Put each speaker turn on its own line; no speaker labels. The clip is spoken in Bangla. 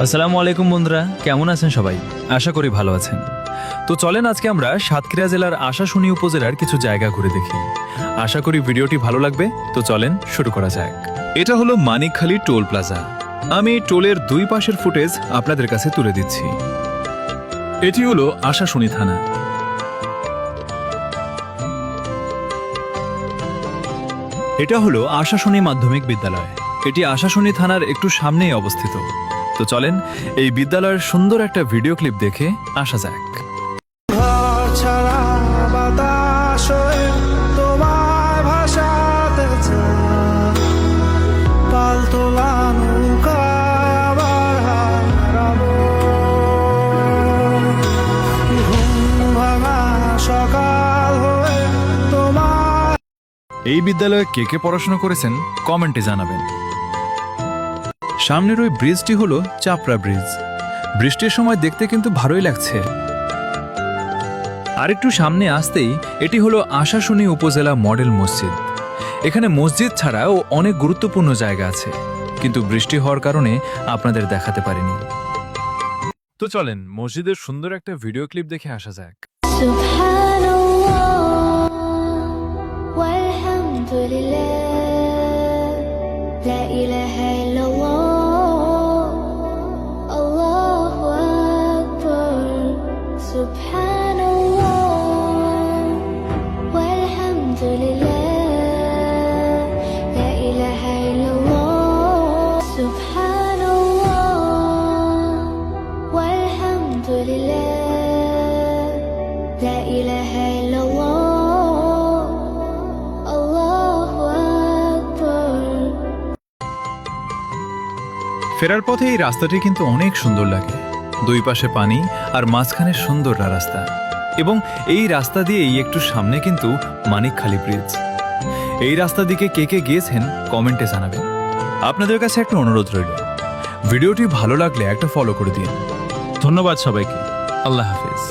আসসালামু আলাইকুম বন্ধুরা, কেমন আছেন সবাই? আশা করি ভালো আছেন। তো চলেন আজকে আমরা সাতক্ষীরা জেলার আশাশুনি উপজেলার কিছু জায়গা ঘুরে দেখি। আশা করি ভিডিওটি ভালো লাগবে। তো চলেন শুরু করা যাক। এটা হলো মানিকখালী টোল প্লাজা। আমি টোলের দুই পাশের ফুটেজ আপনাদের কাছে তুলে দিচ্ছি। এটি হলো আশাশুনি থানা। এটা হলো আশাশুনি মাধ্যমিক বিদ্যালয়। এটি আশাশুনি থানার একটু সামনেই অবস্থিত। তো চলেন এই বিদ্যালয়ের সুন্দর একটা ভিডিও ক্লিপ দেখে আসা যাক। এই বিদ্যালয়ে কে কে পড়াশোনা করেছেন কমেন্টে জানাবেন। সামনের ওই ব্রিজটি হলো চাপড়া ব্রিজ। বৃষ্টির সময় দেখতে কিন্তু ভালোই লাগছে। আর একটু সামনে আসতেই এটি হলো আশাশুনি উপজেলা মডেল মসজিদ। এখানে মসজিদ ছাড়াও অনেক গুরুত্বপূর্ণ জায়গা আছে, কিন্তু বৃষ্টি হওয়ার কারণে আপনাদের দেখাতে পারিনি। তো চলেন মসজিদের সুন্দর একটা ভিডিও ক্লিপ দেখে আসা যাক।
لا إله إلا الله الله أكبر سبحان الله والحمد لله لا إله إلا الله سبحان الله والحمد لله لا إله إلا الله
ফেরার পথে এই রাস্তাটি কিন্তু অনেক সুন্দর লাগে। দুই পাশে পানি আর মাঝখানে সুন্দর রাস্তা, এবং এই রাস্তা দিয়েই একটু সামনে কিন্তু মানিকখালী ব্রিজ। এই রাস্তা দিকে কে কে গিয়েছেন কমেন্টে জানাবেন। আপনাদের কাছে একটা অনুরোধ রইল, ভিডিওটি ভালো লাগলে একটা ফলো করে দিন। ধন্যবাদ সবাইকে। আল্লাহ হাফেজ।